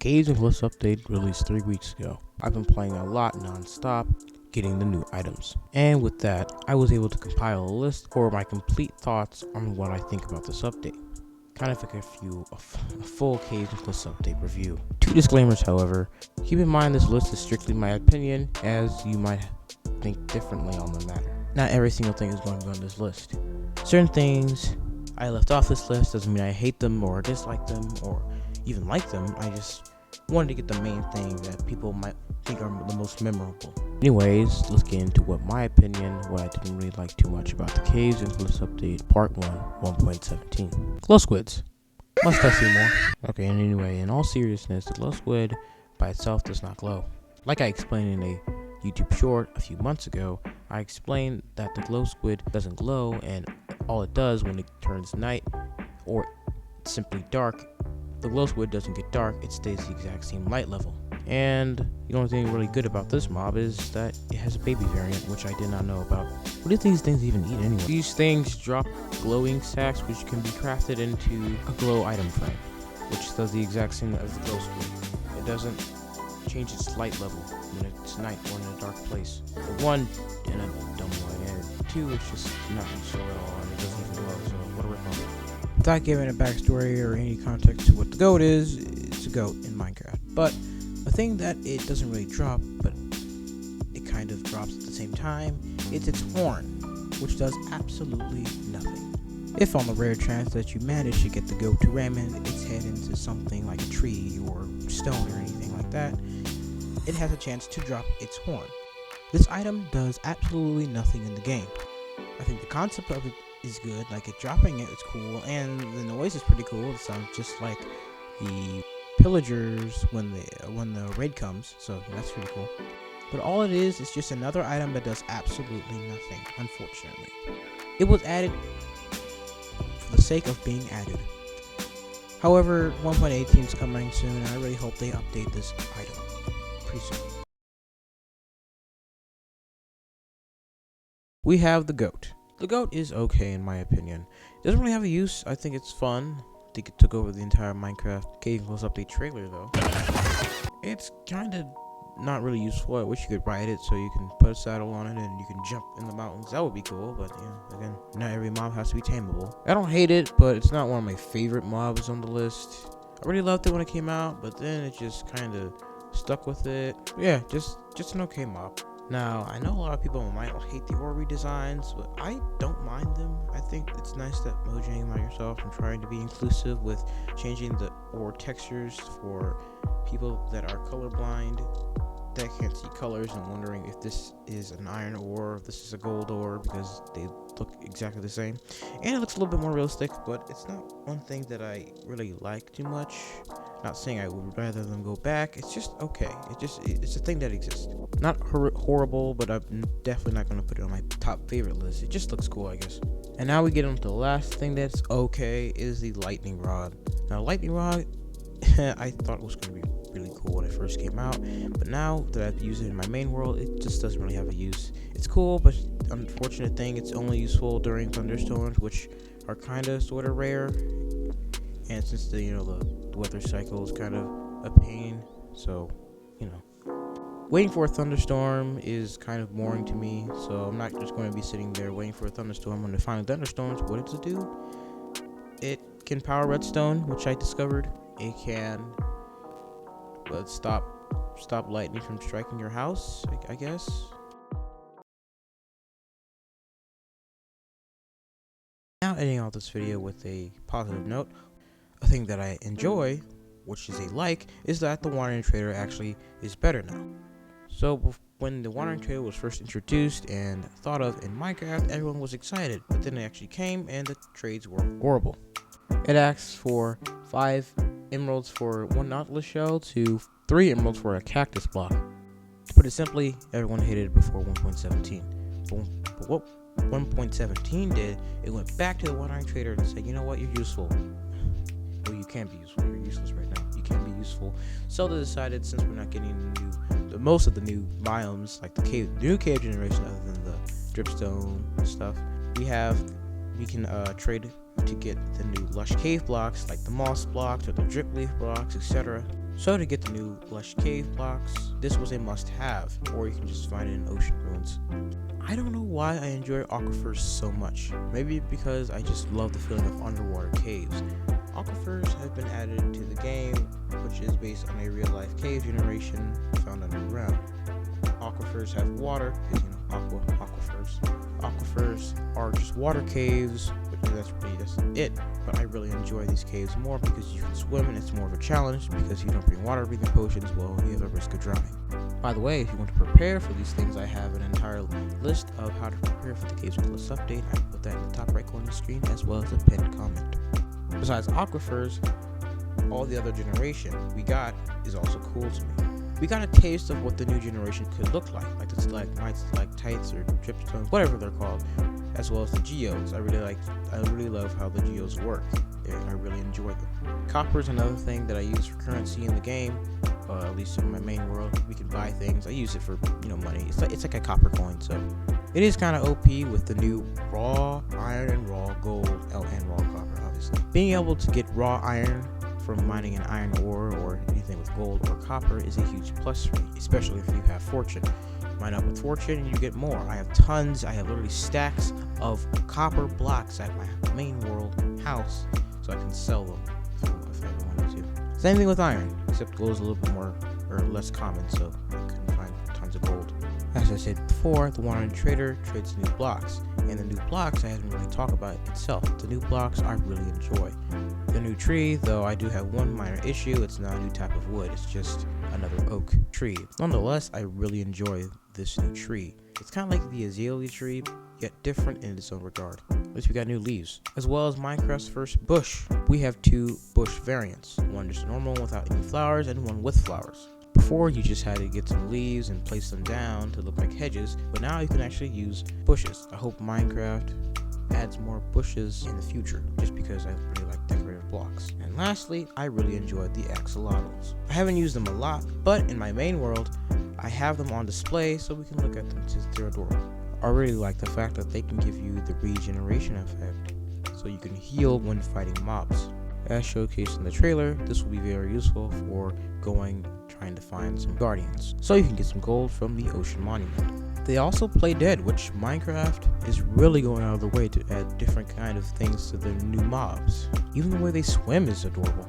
Caves and Cliffs update released 3 weeks ago. I've been playing a lot non-stop, getting the new items. And with that, I was able to compile a list for my complete thoughts on what I think about this update. Kind of like a full Caves and Cliffs update review. 2 disclaimers, however. Keep in mind this list is strictly my opinion, as you might think differently on the matter. Not every single thing is going to be on this list. Certain things I left off this list doesn't mean I hate them or dislike them or even like them. I just wanted to get the main thing that people might think are the most memorable. Anyways, let's get into what I didn't really like too much about the Caves and Cliffs update part 1, 1.17. Glow squids. Must I see more? Okay, and anyway, in all seriousness, the glow squid by itself does not glow. Like I explained in a YouTube short a few months ago, I explained that the glow squid doesn't glow, and all it does when it turns night or simply dark, the glow squid doesn't get dark, it stays the exact same light level. And the only thing really good about this mob is that it has a baby variant, which I did not know about. What do these things even eat anyway? These things drop glowing sacks, which can be crafted into a glow item frame, which does the exact same as the glow squid. It doesn't change its light level when it's night or in a dark place. The one, in a dumb way, and 2, it's just not useful at all, and it doesn't even glow, so what a rip-off. Without giving a backstory or any context to what the goat is, it's a goat in Minecraft. But a thing that it doesn't really drop, but it kind of drops at the same time, it's its horn, which does absolutely nothing. If on the rare chance that you manage to get the goat to ram its head into something like a tree or stone or anything like that, it has a chance to drop its horn. This item does absolutely nothing in the game. I think the concept of it is good, like it dropping it is cool, and the noise is pretty cool. It sounds just like the pillagers when the raid comes, so that's pretty cool. But all it is just another item that does absolutely nothing, unfortunately. It was added for the sake of being added. However, 1.18 is coming soon, and I really hope they update this item pretty soon. We have the goat. The goat is okay in my opinion. It doesn't really have a use. I think it's fun. I think it took over the entire Minecraft Caves and Cliffs update trailer though. It's kind of not really useful. I wish you could ride it so you can put a saddle on it and you can jump in the mountains. That would be cool, but yeah, again, not every mob has to be tameable. I don't hate it, but it's not one of my favorite mobs on the list. I really loved it when it came out, but then it just kind of stuck with it. Yeah, just an okay mob. Now, I know a lot of people might hate the ore redesigns, but I don't mind them. I think it's nice that Mojang and Microsoft are trying to be inclusive with changing the ore textures for people that are colorblind, that can't see colors and wondering if this is an iron ore, if this is a gold ore, because they look exactly the same. And it looks a little bit more realistic, but it's not one thing that I really like too much. Not saying I would rather them go back. It's just okay. It's a thing that exists. Not horrible, but I'm definitely not going to put it on my top favorite list. It just looks cool, I guess. And now we get on to the last thing that's okay, is the lightning rod. Now, lightning rod, I thought it was going to be really cool when it first came out, but now that I've used it in my main world, it just doesn't really have a use. It's cool, but unfortunate thing, it's only useful during thunderstorms, which are kind of sort of rare. And since the weather cycle is kind of a pain, so waiting for a thunderstorm is kind of boring to me. So I'm not just going to be sitting there waiting for a thunderstorm. When it finally thunderstorms, what does it do? It can power redstone, which I discovered. It can stop lightning from striking your house, I guess. Now ending off this video with a positive note. A thing that I enjoy, which is a like, is that the Wandering Trader actually is better now. So when the Wandering Trader was first introduced and thought of in Minecraft, everyone was excited, but then it actually came and the trades were horrible. It asks for 5 emeralds for 1 nautilus shell to 3 emeralds for a cactus block. To put it simply, everyone hated it before 1.17. But what 1.17 did, it went back to the Wandering Trader and said, you know what, you're useful. Well, you can't be useful. You're useless right now. You can't be useful. So they decided, since we're not getting most of the new biomes, like the new cave generation, other than the dripstone stuff, we can trade to get the new lush cave blocks, like the moss blocks or the drip leaf blocks, etc. So to get the new Lush Cave blocks, this was a must-have, or you can just find it in Ocean Ruins. I don't know why I enjoy aquifers so much. Maybe because I just love the feeling of underwater caves. Aquifers have been added to the game, which is based on a real-life cave generation found underground. Aquifers have water, because aquifers. Aquifers are just water caves, but that's it. But I really enjoy these caves more because you can swim and it's more of a challenge because you don't bring water breathing potions, well, you have a risk of drowning. By the way, if you want to prepare for these things, I have an entire list of how to prepare for the Caves with List update. I put that in the top right corner of the screen as well as a pinned comment. Besides aquifers, all the other generation we got is also cool to me. We got a taste of what the new generation could look like the stalagmites, stalactites, or dripstones, whatever they're called, as well as the geodes. I really love how the geodes work. I really enjoy them. Copper is another thing that I use for currency in the game. At least in my main world, we can buy things. I use it for money. It's like a copper coin, so it is kind of OP with the new raw iron and raw gold and raw copper. Obviously, being able to get raw iron from mining an iron ore or anything with gold or copper is a huge plus for me, especially if you have fortune. Mine up with fortune and you get more. I have tons. I have literally stacks of copper blocks at my main world house, so I can sell them if I ever wanted to. Same thing with iron, except gold is a little bit more or less common, so I couldn't find tons of gold. As I said before, the one-on-one trader trades new blocks, and the new blocks I haven't really talked about itself. The new blocks I really enjoy. The new tree, though I do have one minor issue, it's not a new type of wood, it's just another oak tree. Nonetheless, I really enjoy this new tree. It's kind of like the azalea tree, yet different in its own regard. At least we got new leaves. As well as Minecraft's first bush. We have two bush variants. One just a normal one without any flowers, and one with flowers. Before, you just had to get some leaves and place them down to look like hedges, but now you can actually use bushes. I hope Minecraft adds more bushes in the future, just because I really like decorative blocks. And lastly, I really enjoyed the axolotls. I haven't used them a lot, but in my main world, I have them on display so we can look at them since they're adorable. I really like the fact that they can give you the regeneration effect, so you can heal when fighting mobs. As showcased in the trailer, this will be very useful for trying to find some guardians, so you can get some gold from the ocean monument. They also play dead, which Minecraft is really going out of the way to add different kind of things to their new mobs. Even the way they swim is adorable.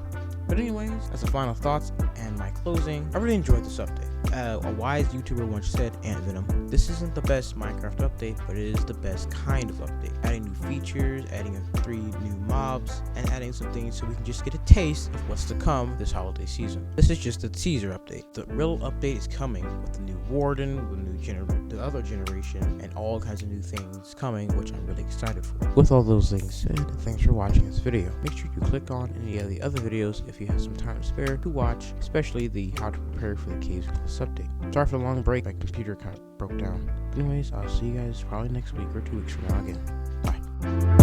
But anyways, as a final thoughts and my closing, I really enjoyed this update. A wise YouTuber once said, AntVenom, this isn't the best Minecraft update, but it is the best kind of update. Adding new features, adding 3 new mobs, and adding some things so we can just get a taste of what's to come this holiday season. This is just a teaser update. The real update is coming with the new warden, with the other generation, and all kinds of new things coming, which I'm really excited for. With all those things said, thanks for watching this video. Make sure you click on any of the other videos if you have some time to spare to watch, especially the how to prepare for the Caves with List update. Sorry for the long break, my computer kind of broke down. Anyways, I'll see you guys probably next week or 2 weeks from now again. Bye.